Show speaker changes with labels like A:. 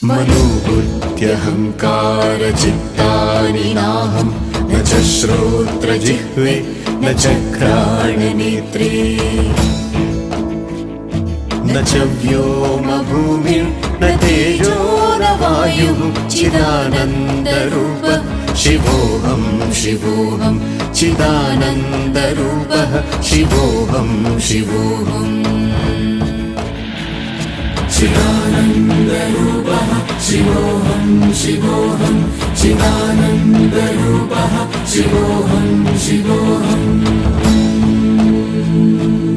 A: मनोबुद्ध्यहङ्कारचित्तानि नाहं न च श्रोत्रजिह्वे न च घ्राणनेत्रे न च व्योमभूमिर्न तेजो न वायुः चिदानन्दरूपः शिवोऽहं शिवोऽहं चिदानन्दरूपः शिवोऽहं शिवोऽहम् चिदानन्दरूपः शिवोऽहं शिवोऽहं चिदानन्दरूपः शिवोऽहं शिवोऽहम्